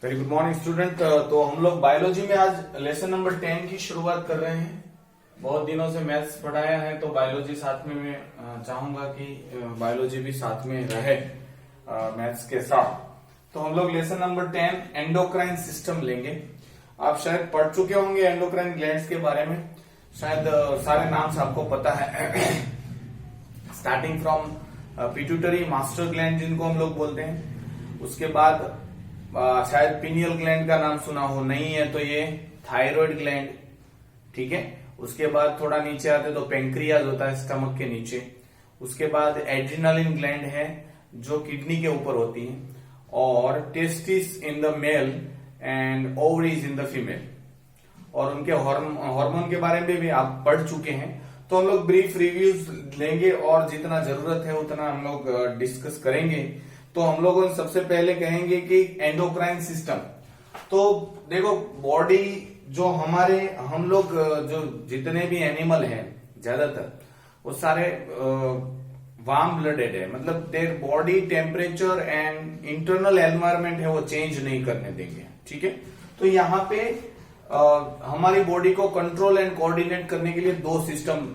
Very good morning student. तो हम लोग बायोलॉजी में आज लेसन नंबर 10 की शुरुआत कर रहे हैं। बहुत दिनों से मैथ्स पढ़ाया है तो बायोलॉजी साथ में मैं चाहूंगा कि बायोलॉजी भी साथ में रहे मैथ्स के साथ। तो हम लोग लेसन नंबर 10 एंडोक्राइन सिस्टम लेंगे। आप शायद पढ़ चुके होंगे एंडोक्राइन ग्लैंड्स के बारे में, शायद सारे नाम से आपको पता है। Starting from pituitary master gland जिनको हम लोग बोलते हैं, उसके बाद शायद पिनियल ग्लैंड का नाम सुना हो, नहीं है तो ये थायराइड ग्लैंड, ठीक है। उसके बाद थोड़ा नीचे आते तो पेंक्रियाज होता है स्टमक के नीचे। उसके बाद एड्रिनलिन ग्लैंड है जो किडनी के ऊपर होती है, और testis in the male and ovaries in the female. और उनके हार्मोन के बारे में भी आप पढ़ चुके हैं। तो हम लोग ब्रीफ रिव्यूज लेंगे और जितना जरूरत है उतना हम लोग डिस्कस करेंगे। तो हम लोग सबसे पहले कहेंगे कि एंडोक्राइन सिस्टम। तो देखो बॉडी जो हम लोग जो जितने भी एनिमल हैं ज्यादातर वो सारे वार्म ब्लडेड है, मतलब their body temperature and internal environment है वो चेंज नहीं करने देंगे, ठीक है। तो यहाँ पे हमारी बॉडी को कंट्रोल एंड कोऑर्डिनेट करने के लिए दो सिस्टम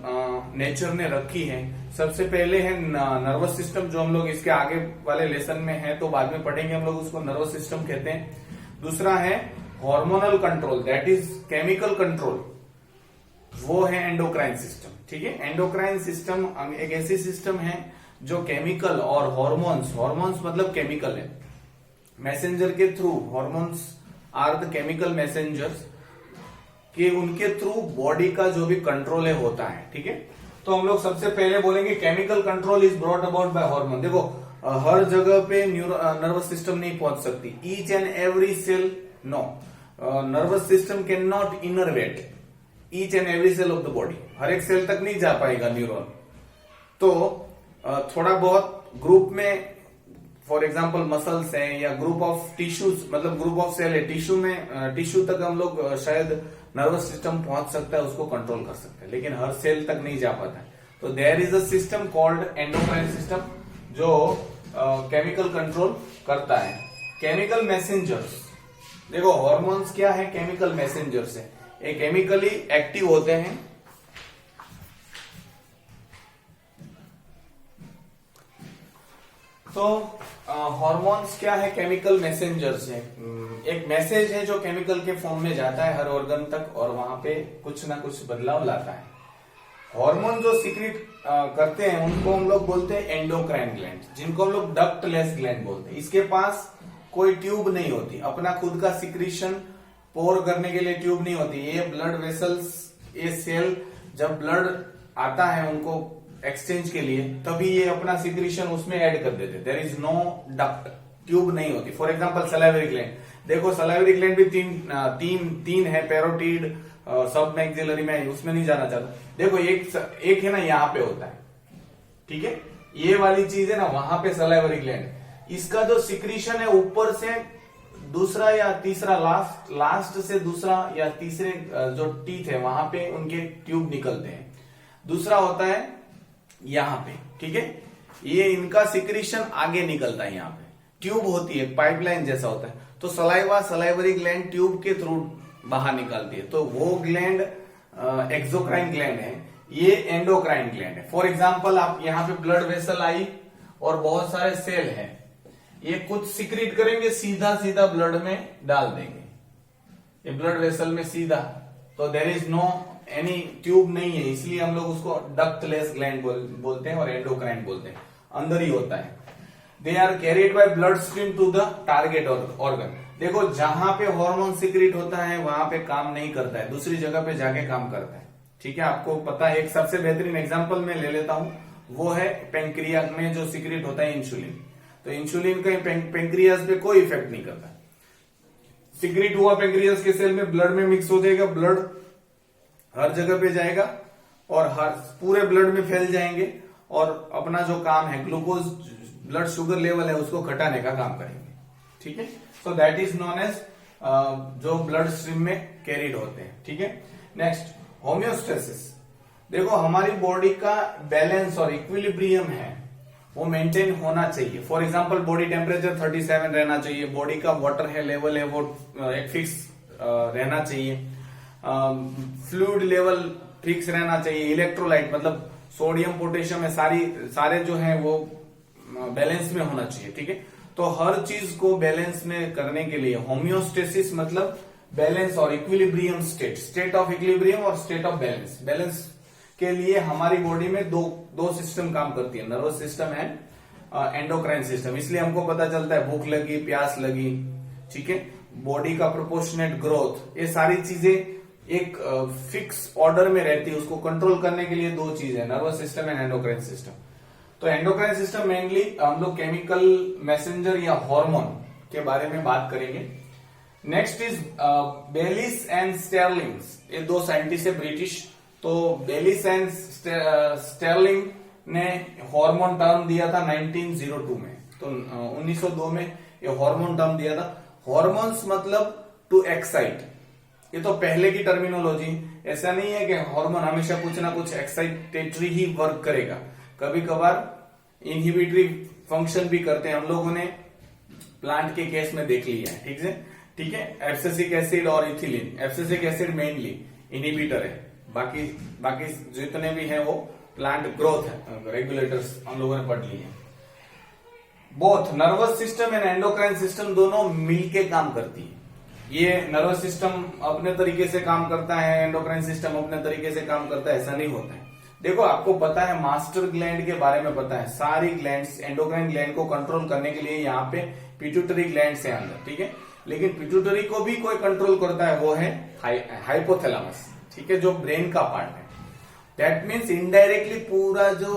नेचर ने रखी है। सबसे पहले है नर्वस सिस्टम, जो हम लोग इसके आगे वाले लेसन में है तो बाद में पढ़ेंगे, हम लोग उसको नर्वस सिस्टम कहते हैं। दूसरा है hormonal control, that is chemical control, वो है एंडोक्राइन सिस्टम, ठीक है। एंडोक्राइन सिस्टम एक ऐसी सिस्टम है जो केमिकल और हॉर्मोन्स मतलब केमिकल है, मैसेंजर के through, hormones are the chemical messengers कि उनके थ्रू बॉडी का जो भी कंट्रोल है होता है, ठीक है। तो हम लोग सबसे पहले बोलेंगे chemical control is brought about by hormone. देखो हर जगह पे नर्वस सिस्टम नहीं पहुंच सकती, each and every cell no, nervous system can not innervate each and every cell of the body, हर एक सेल तक नहीं जा पाएगा न्यूरॉन। तो थोड़ा बहुत ग्रुप में, फॉर एग्जाम्पल मसल्स हैं या ग्रुप ऑफ टिश्यूज, मतलब ग्रुप ऑफ सेल है टिश्यू तक हम लोग शायद नर्वस सिस्टम पहुंच सकता है, उसको कंट्रोल कर सकते हैं, लेकिन हर सेल तक नहीं जा पाता है। तो there is a system called endocrine system जो केमिकल कंट्रोल करता है। केमिकल मैसेंजर्स, देखो हॉर्मोन्स क्या है, केमिकल मैसेंजर्स है, ये केमिकली एक्टिव होते हैं। तो हार्मोन्स क्या है, केमिकल मैसेंजर्स है। एक मैसेज है जो केमिकल के फॉर्म में जाता है हर ऑर्गन तक और वहां पे कुछ ना कुछ बदलाव लाता है। हार्मोन जो सीक्रेट करते हैं उनको हम लोग बोलते हैं एंडोक्राइन ग्लैंड, जिनको हम लोग डक्टलेस ग्लैंड बोलते हैं। इसके पास कोई ट्यूब नहीं होती, अपना खुद का सिक्रीशन पोर करने के लिए ट्यूब नहीं होती। ये ब्लड वेसल्स, ये सेल जब ब्लड आता है उनको एक्सचेंज के लिए, तभी ये अपना सिक्रीशन उसमें ऐड कर देते। There is no duct, tube नहीं होती। फॉर एग्जांपल सलाइवरी ग्लैंड, देखो सलाइवरी ग्लैंड भी तीन है, पैरोटिड, सब मैक्सिलरी में, उसमें नहीं जाना चाहता। देखो एक है ना यहाँ पे होता है, ठीक है, ये वाली चीज है ना वहां पे सलाइवरी ग्लैंड। इसका जो सिक्रीशन है ऊपर से दूसरा या तीसरा, लास्ट से दूसरा या तीसरे जो टीथ है वहां पे उनके ट्यूब निकलते हैं। दूसरा होता है यहाँ पे, ठीक है, ये इनका सिक्रीशन आगे निकलता है, यहाँ पे ट्यूब होती है, पाइपलाइन जैसा होता है। तो सलाइवरी ग्लैंड ट्यूब के थ्रू बाहर निकालती है, तो वो ग्लैंड एक्सोक्राइन ग्लैंड है, ये एंडोक्राइन ग्लैंड है। फॉर एग्जाम्पल आप यहाँ पे ब्लड वेसल आई और बहुत सारे सेल हैं, ये कुछ सिक्रीट करेंगे, सीधा ब्लड में डाल देंगे, ये ब्लड वेसल में सीधा। तो there is no any tube नहीं है, इसलिए हम लोग उसको डक्टलेस ग्लैंड बोलते हैं और एंडोक्राइन बोलते हैं, अंदर ही होता है। They are carried by blood stream to the target organ. देखो जहां पे हार्मोन सिक्रीट होता है वहां पे काम नहीं करता है, दूसरी जगह पे जाके काम करता है, ठीक है। आपको पता है, एक सबसे बेहतरीन एग्जांपल मैं ले लेता हूं, वो है पेंक्रियाज में जो सिक्रीट होता है इंसुलिन। तो इंसुलिन का पेंक्रियाज पे कोई इफेक्ट नहीं करता, सिक्रीट हुआ पेंक्रियाज के सेल में, ब्लड में मिक्स हो जाएगा, ब्लड हर जगह पे जाएगा और हर पूरे ब्लड में फैल जाएंगे और अपना जो काम है, ग्लूकोज ब्लड शुगर लेवल है उसको घटाने का काम करेंगे, ठीक है। So that is known as जो ब्लड स्ट्रीम में कैरिड होते हैं, ठीक है। नेक्स्ट होम्योस्टेसिस, देखो हमारी बॉडी का बैलेंस और इक्विलिब्रियम है वो मेंटेन होना चाहिए। फॉर एग्जांपल बॉडी टेम्परेचर 37 रहना चाहिए, बॉडी का वाटर है लेवल है वो एक फिक्स रहना चाहिए, फ्लूइड लेवल फिक्स रहना चाहिए, इलेक्ट्रोलाइट मतलब सोडियम पोटेशियम है सारे जो है वो बैलेंस में होना चाहिए। ठीक है, तो हर चीज को बैलेंस में करने के लिए होम्योस्टेसिस मतलब बैलेंस और इक्विलिब्रियम स्टेट ऑफ इक्विलिब्रियम और स्टेट ऑफ बैलेंस के लिए हमारी बॉडी में दो सिस्टम काम करती है, nervous system and endocrine system. इसलिए हमको पता चलता है भूख लगी, प्यास लगी, ठीक है, बॉडी का प्रोपोर्शनेट ग्रोथ, ये सारी चीजें एक फिक्स ऑर्डर में रहती है। उसको कंट्रोल करने के लिए दो चीज है, nervous system and endocrine system. तो एंडोक्राइन सिस्टम मेनली हम लोग केमिकल मैसेंजर या हार्मोन के बारे में बात करेंगे। नेक्स्ट इज बेलिस एंड स्टेरलिंग्स, ये दो साइंटिस्ट है ब्रिटिश। तो बेलिस एंड स्टेरलिंग ने हार्मोन टर्म दिया था 1902 में, तो 1902 में ये हार्मोन टर्म दिया था। हार्मोन्स मतलब टू एक्साइट, ये तो पहले की टर्मिनोलॉजी। ऐसा नहीं है कि हार्मोन हमेशा कुछ ना कुछ एक्साइटेटरी ही वर्क करेगा, कभी कभार इनहिबिटरी फंक्शन भी करते हैं। हम लोगों ने प्लांट के केस में देख लिया है, ठीक है। एब्सिसिक एसिड और ethylene, abscisic acid mainly inhibitor है, बाकी जितने भी हैं वो प्लांट ग्रोथ है रेगुलेटर्स हम लोगों ने पढ़ लिए हैं। Both nervous system and endocrine system दोनों मिलके काम करती है। ये नर्वस सिस्टम अपने तरीके से काम करता है, एंडोक्राइन सिस्टम अपने तरीके से काम करता है, ऐसा नहीं होता है। देखो आपको पता है, मास्टर ग्लैंड के बारे में पता है, सारी ग्लैंड्स एंडोक्राइन ग्लैंड को कंट्रोल करने के लिए यहाँ पे पिट्यूटरी ग्लैंड है अंदर, ठीक है। लेकिन पिट्यूटरी को भी कोई कंट्रोल करता है, वो है हाइपोथैलेमस, ठीक है, जो ब्रेन का पार्ट है। दैट मीन्स इनडायरेक्टली पूरा जो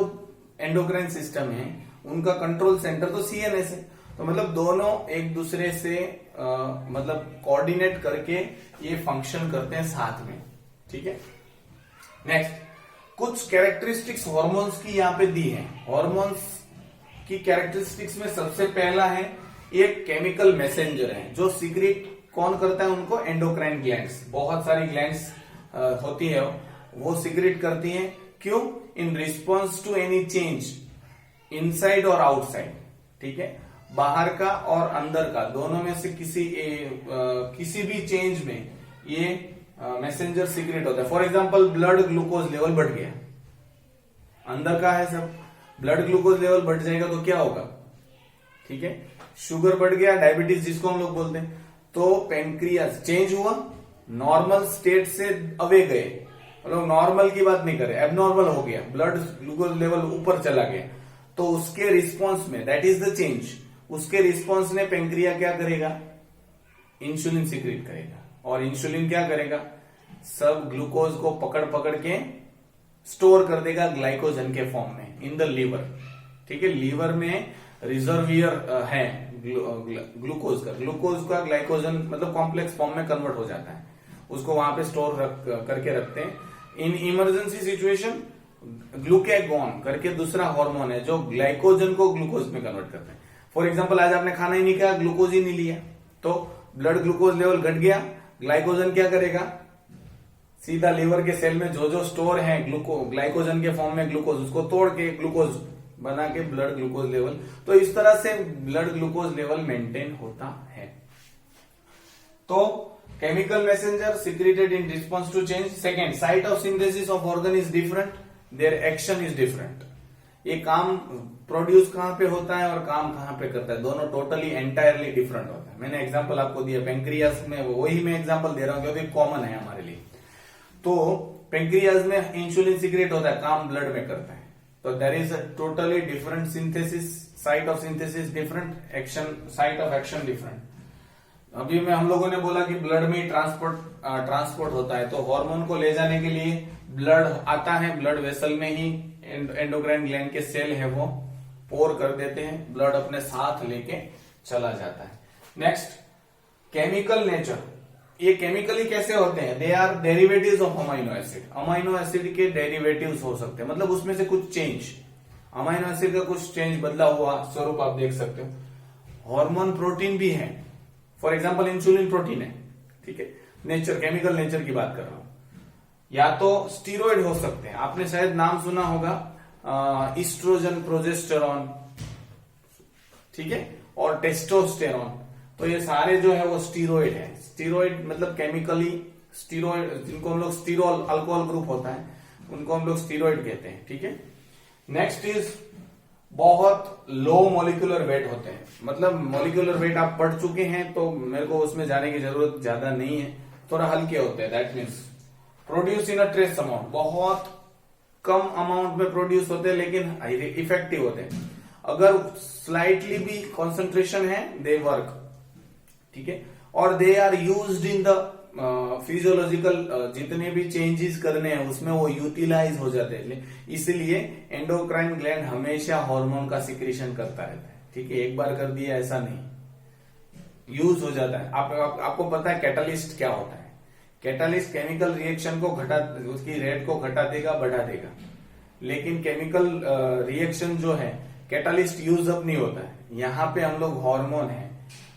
एंडोक्राइन सिस्टम है उनका कंट्रोल सेंटर तो सीएनएस है। तो मतलब दोनों एक दूसरे से मतलब कोऑर्डिनेट करके ये फंक्शन करते हैं साथ में, ठीक है। नेक्स्ट, कुछ कैरेक्टरिस्टिक्स हार्मोन्स की यहाँ पे दी है। हार्मोन्स की कैरेक्टरिस्टिक्स में सबसे पहला है एक केमिकल मैसेंजर है, जो सीक्रेट कौन करता है उनको, एंडोक्राइन ग्लैंड्स। बहुत सारी ग्लैंड्स होती है वो सीक्रेट करती हैं। क्यों? In response to any change inside और आउटसाइड, ठीक है, बाहर का और अंदर का, दोनों में से किसी भी चेंज में ये मैसेंजर सीक्रेट होता है। For example blood glucose level बढ़ गया, अंदर का है सब, ब्लड ग्लूकोज लेवल बढ़ जाएगा तो क्या होगा, ठीक है, शुगर बढ़ गया, डायबिटीज जिसको हम लोग बोलते हैं, तो पेनक्रियास चेंज हुआ, नॉर्मल स्टेट से अवे गए, मतलब नॉर्मल की बात नहीं करें, एबनॉर्मल हो गया, ब्लड ग्लूकोज लेवल ऊपर चला गया, तो उसके रिस्पॉन्स में, दैट इज द चेंज, उसके रिस्पॉन्स में पेनक्रिया क्या करेगा, इंसुलिन सीक्रेट करेगा। और इंसुलिन क्या करेगा, सब ग्लूकोज को पकड़ के स्टोर कर देगा ग्लाइकोजन के फॉर्म में इन द लीवर, ठीक है। लीवर में रिजर्वियर है ग्लूकोज का ग्लाइकोजन मतलब कॉम्प्लेक्स फॉर्म में कन्वर्ट हो जाता है, उसको वहां पे स्टोर करके रखते हैं। इन इमरजेंसी सिचुएशन ग्लूकेगॉन करके दूसरा हार्मोन है जो ग्लाइकोजन को ग्लूकोज में कन्वर्ट करता है। फॉर एग्जांपल आज आपने खाना ही नहीं खाया, ग्लूकोज ही नहीं लिया, तो ब्लड ग्लूकोज लेवल घट गया, ग्लाइकोजन क्या करेगा, सीधा लीवर के सेल में जो स्टोर है ग्लाइकोजन के फॉर्म में ग्लूकोज, उसको तोड़ के ग्लूकोज बना के ब्लड ग्लूकोज लेवल, तो इस तरह से ब्लड ग्लूकोज लेवल मेंटेन होता है। तो chemical messenger secreted in response to change. Second, site of synthesis of organ is different, their action is different. ये काम प्रोड्यूस कहां पे होता है और काम कहां पे करता है, दोनों टोटली एंटायरली डिफरेंट होता है। मैंने एग्जांपल आपको दिया पेंक्रियास में, वही मैं एग्जांपल दे रहा हूं क्योंकि कॉमन है हमारे लिए। तो पेंक्रियास में इंसुलिन सीक्रेट होता है, काम ब्लड में करता है, तो there is a totally different synthesis, site of synthesis different, action site of action different. अभी में हम लोगों ने बोला कि ब्लड में ट्रांसपोर्ट होता है, तो हार्मोन को ले जाने के लिए ब्लड आता है, ब्लड वेसल में ही एंडोक्राइन ग्लैंड के सेल है वो पोर कर देते हैं, ब्लड अपने साथ लेके चला जाता है। Next, chemical nature. ये केमिकली कैसे होते हैं, they are derivatives of amino acid. Amino acid के डेरिवेटिव्स हो सकते हैं, मतलब उसमें से कुछ चेंज, अमाइनो एसिड का कुछ चेंज, बदला हुआ स्वरूप आप देख सकते हो। हार्मोन प्रोटीन भी है, फॉर एग्जाम्पल इंसुलिन प्रोटीन है, ठीक है, नेचर, केमिकल नेचर की बात कर रहा हूं। या तो स्टीरॉयड हो सकते हैं, आपने शायद नाम सुना होगा, ईस्ट्रोजन, प्रोजेस्टेरॉन, ठीक है, और टेस्टोस्टेरोन। तो ये सारे जो है वो स्टीरॉइड है। स्टीरॉइड मतलब केमिकली स्टीरॉइड, जिनको हम लोग स्टीरोल अल्कोहल ग्रुप होता है उनको हम लोग स्टीरॉइड कहते हैं, ठीक है। नेक्स्ट इज बहुत लो मोलिकुलर वेट होते हैं, मतलब मोलिकुलर वेट आप पढ़ चुके हैं तो मेरे को उसमें जाने की जरूरत ज्यादा नहीं है, थोड़ा हल्के होते हैं। That means produce in a trace amount, बहुत कम अमाउंट में प्रोड्यूस होते हैं लेकिन इफेक्टिव होते हैं। अगर स्लाइटली भी कॉन्सेंट्रेशन है दे वर्क, ठीक है। और they are used in the physiological, जितने भी चेंजेस करने हैं उसमें वो यूटिलाइज हो जाते हैं। इसलिए एंडोक्राइन ग्लैंड हमेशा हार्मोन का सिक्रीशन करता रहता है, ठीक है। एक बार कर दिया ऐसा नहीं, यूज हो जाता है। आपको पता है कैटालिस्ट क्या होता है? कैटालिस्ट केमिकल रिएक्शन को घटा, उसकी रेट को घटा देगा, बढ़ा देगा, लेकिन केमिकल रिएक्शन जो है कैटालिस्ट यूज अप नहीं होता है। यहाँ पे हम लोग हार्मोन है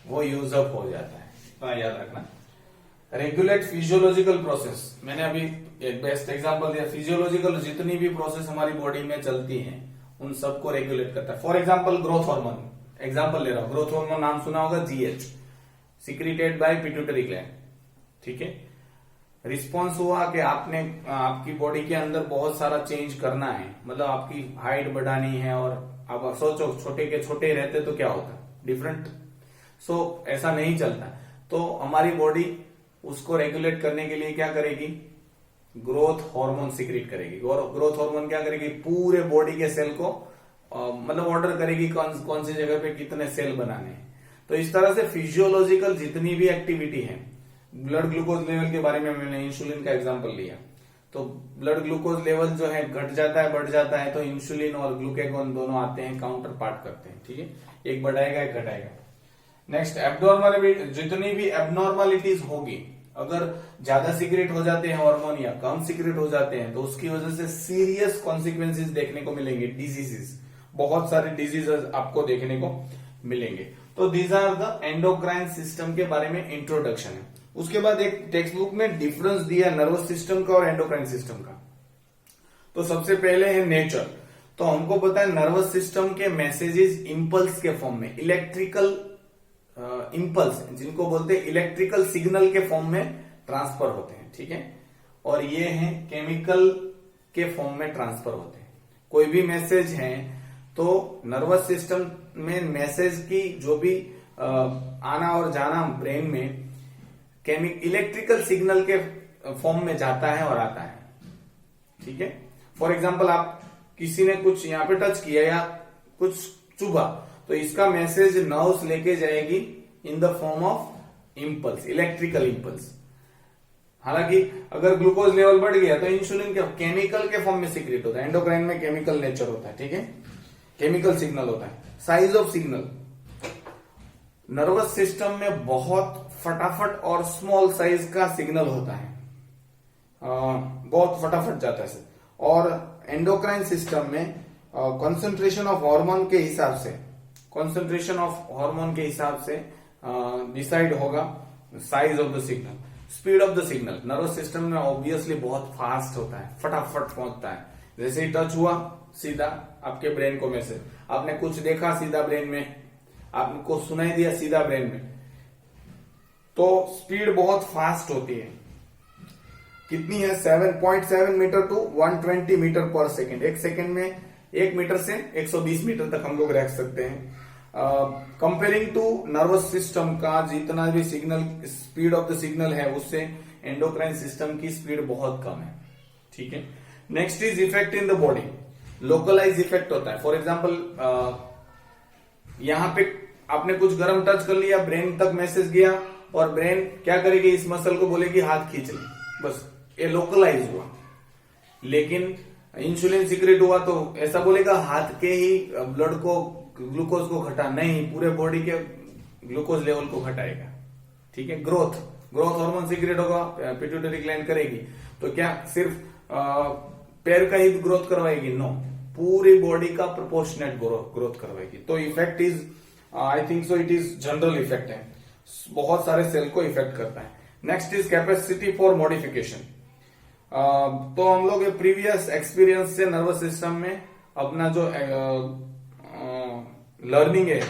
वो यूज अप हो जाता है, तो याद रखना। रेगुलेट फिजियोलॉजिकल प्रोसेस, मैंने अभी एक बेस्ट एग्जांपल दिया। फिजियोलॉजिकल जितनी भी प्रोसेस हमारी बॉडी में चलती हैं उन सबको रेगुलेट करता है। For example growth hormone, example ले रहा हूं, ग्रोथ हार्मोन नाम सुना होगा, GH, secreted by pituitary gland, ठीक है। रिस्पॉन्स हुआ कि आपने आपकी बॉडी के अंदर बहुत सारा चेंज करना है, मतलब आपकी हाइट बढ़ानी है, और अब सोचो छोटे के छोटे रहते तो क्या होता, डिफरेंट। सो ऐसा नहीं चलता, तो हमारी बॉडी उसको रेगुलेट करने के लिए क्या करेगी, ग्रोथ हार्मोन सिक्रीट करेगी। ग्रोथ हार्मोन क्या करेगी, पूरे बॉडी के सेल को मतलब ऑर्डर करेगी कौन सी जगह पे कितने सेल बनाने हैं। तो इस तरह से फिजियोलॉजिकल जितनी भी एक्टिविटी है, ब्लड ग्लूकोज लेवल के बारे में मैंने इंसुलिन का एग्जांपल लिया, तो ब्लड ग्लूकोज लेवल जो है घट जाता है, बढ़ जाता है, तो इंसुलिन और ग्लूकेगॉन दोनों आते हैं, काउंटर पार्ट करते हैं, ठीक है। एक बढ़ाएगा एक घटाएगा। नेक्स्ट एब्नॉर्मलिटी, जितनी भी एब्नॉर्मलिटीज होगी, अगर ज्यादा सिक्रेट हो जाते हैं हार्मोन या कम सिक्रेट हो जाते हैं तो उसकी वजह से सीरियस कॉन्सिक्वेंसेस देखने को मिलेंगे, डिजीजेस, बहुत सारे डिजीजेस आपको देखने को मिलेंगे। तो these are the endocrine system के बारे में इंट्रोडक्शन है। उसके बाद एक टेक्स्ट बुक में डिफरेंस दिया नर्वस सिस्टम का और एंडोक्राइन सिस्टम का। तो सबसे पहले है नेचर। तो हमको पता है नर्वस सिस्टम के मैसेजेस इंपल्स के फॉर्म में, इलेक्ट्रिकल इंपल्स जिनको बोलते हैं इलेक्ट्रिकल सिग्नल के फॉर्म में ट्रांसफर होते हैं, ठीक है। और ये हैं केमिकल के फॉर्म में ट्रांसफर होते हैं। कोई भी मैसेज है तो नर्वस सिस्टम में मैसेज की जो भी आना और जाना ब्रेन में इलेक्ट्रिकल सिग्नल के फॉर्म में जाता है और आता है, ठीक है। फॉर एग्जाम्पल आप किसी ने कुछ यहाँ पे टच किया या कुछ चुभा, तो इसका मैसेज नर्व्स लेके जाएगी in the form of impulse, electrical impulse. हालांकि अगर ग्लूकोज लेवल बढ़ गया तो इंसुलिन के केमिकल के फॉर्म में सिक्रेट होता है। एंडोक्राइन में केमिकल नेचर होता है, ठीक है, केमिकल सिग्नल होता है। Size of signal, nervous system में बहुत फटाफट और स्मॉल साइज का सिग्नल होता है, बहुत फटाफट जाता है। और एंडोक्राइन सिस्टम में कंसंट्रेशन ऑफ हार्मोन के हिसाब से, कंसंट्रेशन ऑफ हार्मोन के हिसाब से डिसाइड होगा size of the signal, speed of the signal. Nervous system में ऑब्वियसली बहुत फास्ट होता है, फटाफट पहुंचता है। जैसे ही टच हुआ सीधा आपके ब्रेन को मैसेज, आपने कुछ देखा सीधा ब्रेन में, आपको सुनाई दिया सीधा ब्रेन में, तो स्पीड बहुत फास्ट होती है। कितनी है, 7.7 मीटर टू 120 मीटर पर सेकेंड। एक सेकेंड में 1 मीटर से 120 मीटर तक हम लोग रख सकते हैं। कंपेयरिंग टू नर्वस सिस्टम का जितना भी signal, speed of the signal है, उससे एंडोक्राइन सिस्टम की स्पीड बहुत कम है, ठीक है। Next is effect in the body. Localise effect होता है। फॉर एग्जाम्पल यहां पे आपने कुछ गर्म टच कर लिया, ब्रेन तक मैसेज गया और ब्रेन क्या करेगी, इस मसल को बोलेगी हाथ खींच ले, बस ये लोकलाइज हुआ। लेकिन इंसुलिन सिक्रेट हुआ तो ऐसा बोलेगा हाथ के ही ब्लड को, ग्लूकोज को घटा, नहीं, पूरे बॉडी के ग्लूकोज लेवल को घटाएगा, ठीक है। ग्रोथ हार्मोन सिक्रेट होगा, पिट्यूटरी ग्लैंड करेगी, तो क्या सिर्फ पैर का ही ग्रोथ करवाएगी? नो, पूरी बॉडी का प्रोपोर्शनेट ग्रोथ करवाएगी। तो effect is, I think so it is general effect है, बहुत सारे सेल को इफेक्ट करता है। Next is capacity for modification. तो हम लोग प्रीवियस एक्सपीरियंस से नर्वस सिस्टम में अपना जो लर्निंग है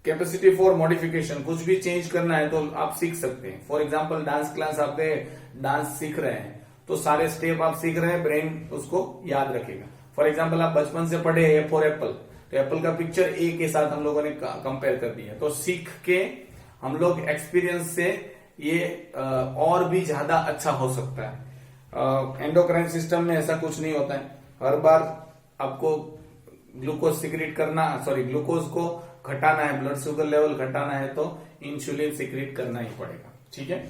कैपेसिटी फॉर मॉडिफिकेशन, कुछ भी चेंज करना है तो आप सीख सकते हैं। फॉर एग्जाम्पल डांस क्लास आप गए, डांस सीख रहे हैं तो सारे स्टेप आप सीख रहे हैं, ब्रेन उसको याद रखेगा। फॉर एग्जाम्पल आप बचपन से पढ़े ए फॉर एप्पल, तो एप्पल का पिक्चर ए के साथ हम लोगों ने कंपेयर कर दिया, तो सीख के हम लोग एक्सपीरियंस से ये और भी ज्यादा अच्छा हो सकता है। एंडोक्राइन सिस्टम में ऐसा कुछ नहीं होता है, हर बार आपको ग्लूकोज सिक्रेट करना, ग्लूकोज को घटाना है, ब्लड शुगर लेवल घटाना है तो इंसुलिन सिक्रेट करना ही पड़ेगा। ठीक है,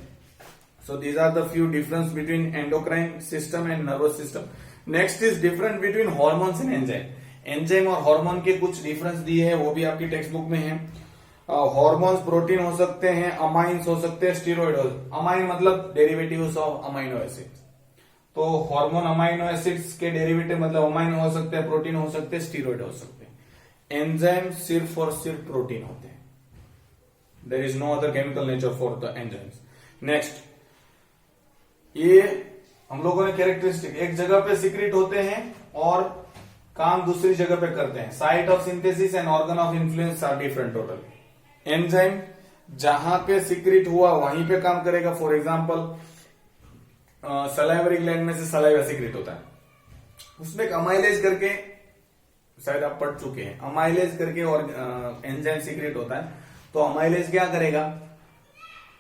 so these are the few difference between endocrine system and nervous system. Next is difference between hormones and enzyme. Enzyme और हार्मोन के कुछ डिफरेंस दिए हैं, वो भी आपकी टेक्स्ट बुक में है। हार्मोन्स प्रोटीन हो सकते हैं, अमाइंस हो सकते हैं, स्टीरॉइड हो, अमाइन मतलब डेरिवेटिव्स ऑफ अमाइनो एसिड, तो हार्मोन अमाइनो एसिड्स के डेरिवेटिव मतलब अमाइनो हो सकते हैं, प्रोटीन हो सकते हैं, स्टीरॉइड हो सकते हैं। एंजाइम सिर्फ और सिर्फ प्रोटीन होते हैं, there is no other chemical nature for the enzymes. Next, ये हम लोगों ने कैरेक्टरिस्टिक, एक जगह पे सीक्रेट होते हैं और काम दूसरी जगह पे करते हैं। Site of synthesis and organ of influence are different totally. Enzyme जहां पे सीक्रेट हुआ वहीं पे काम करेगा। फॉर एग्जाम्पल सलाइवरी ग्लैंड में से सलाइवा सीक्रेट होता है, उसमें अमाइलेज करके, शायद आप पढ़ चुके हैं, अमाइलेज करके और एंजाइम सीक्रेट होता है। तो अमाइलेज क्या करेगा,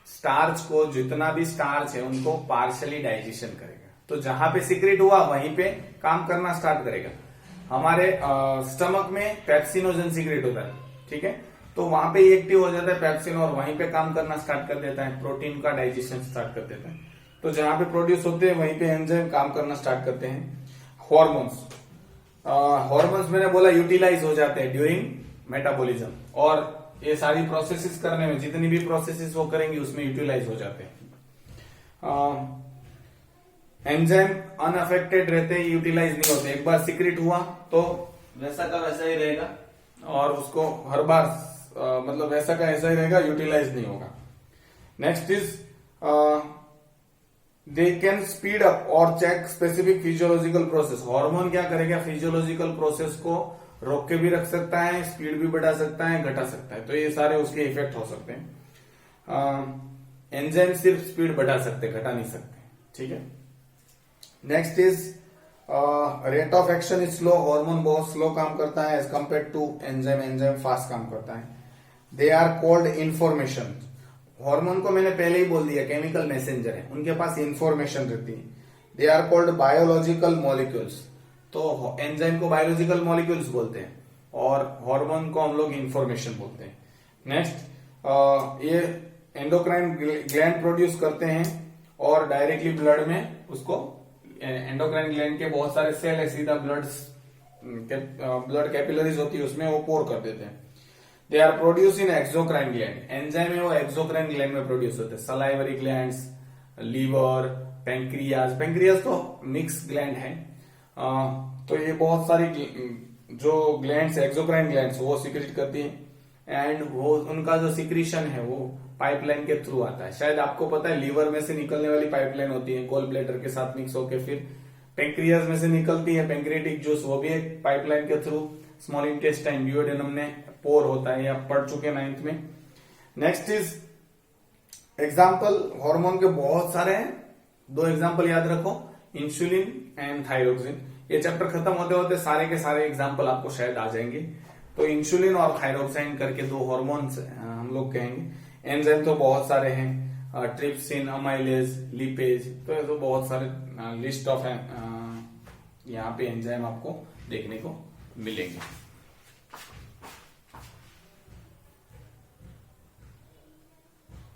स्टार्च को, जितना भी स्टार्च है उनको पार्शली डाइजेशन करेगा, तो जहां पे सीक्रेट हुआ वहीं पे काम करना स्टार्ट करेगा। हमारे स्टमक में पेप्सिनोजन सीक्रेट होता है, ठीक है, तो वहां पे एक्टिव हो जाता है पेप्सिन और वहीं पे काम करना स्टार्ट कर देता है, प्रोटीन का डाइजेशन स्टार्ट कर देता है। तो जहां पे प्रोड्यूस होते हैं वहीं पे एंजाइम काम करना स्टार्ट करते हैं। हॉर्मोन्स मैंने बोला यूटिलाइज हो जाते हैं ड्यूरिंग मेटाबॉलिज्म, और ये सारी प्रोसेसेस करने में, जितनी भी प्रोसेसेस वो करेंगे उसमें यूटिलाइज हो जाते हैं। एंजाइम अनअफेक्टेड रहते हैं, यूटिलाइज नहीं होते। एक बार सीक्रेट हुआ तो वैसा का वैसा ही रहेगा, और उसको हर बार मतलब वैसा का ऐसा ही रहेगा, यूटिलाइज नहीं होगा। Next is they can speed up और check specific physiological process. Hormone क्या करेगा, फिजियोलॉजिकल प्रोसेस को रोक के भी रख सकता है, स्पीड भी बढ़ा सकता है, घटा सकता है, तो ये सारे उसके इफेक्ट हो सकते हैं। एंजाइम सिर्फ स्पीड बढ़ा सकते, घटा नहीं सकते। ठीक है, next is rate of action is slow. Hormone बहुत स्लो काम करता है as compare to enzyme, enzyme fast काम करता है। They are called information. Hormone को मैंने पहले ही बोल दिया केमिकल मैसेंजर है, उनके पास इंफॉर्मेशन रहती है। They are called biological molecules, तो एंजाइम को बायोलॉजिकल मॉलिक्यूल्स बोलते हैं और हार्मोन को हम लोग इंफॉर्मेशन बोलते हैं। नेक्स्ट, ये एंडोक्राइन ग्लैंड प्रोड्यूस करते हैं और डायरेक्टली ब्लड में उसको, एंडोक्राइन ग्लैंड के बहुत सारे सेल है, सीधा ब्लड कैपिलरीज होती है उसमें वो पोर कर देते हैं। They are produce in exocrine gland, enzyme है वो एक्सोक्राइन ग्लैंड में प्रोड्यूस होते हैं। Salivary glands, liver, pancreas, pancreas तो मिक्स ग्लैंड है। तो ये बहुत सारी जो ग्लैंड्स, एक्सोक्राइन ग्लैंड्स, वो सिक्रेट करती है एंड वो उनका जो सिक्रीशन है वो पाइपलाइन के थ्रू आता है। शायद आपको पता है लीवर में से निकलने वाली पाइपलाइन होती है, गोल ब्लैडर के साथ मिक्स होकर फिर पेंक्रियाज में से निकलती है पेंक्रियाटिक जूस, वो भी एक पाइपलाइन के थ्रू स्मॉल इंटेस्टाइन, ड्यूओडेनम में पोर होता है, या पढ़ चुके 9th में। नेक्स्ट इज एग्जाम्पल, हार्मोन के बहुत सारे हैं, 2 एग्जाम्पल याद रखो, इंसुलिन एंड थायरोक्सिन। ये चैप्टर खत्म होते होते सारे के सारे एग्जाम्पल आपको शायद आ जाएंगे। तो इंसुलिन और थायरोक्साइन करके 2 हार्मोन्स हम लोग कहेंगे। एंजाइम तो बहुत सारे हैं, ट्रिप्सिन, अमाइलेज, लिपेज, तो ये तो बहुत सारे लिस्ट ऑफ यहाँ पे एंजाइम आपको देखने को मिलेंगे।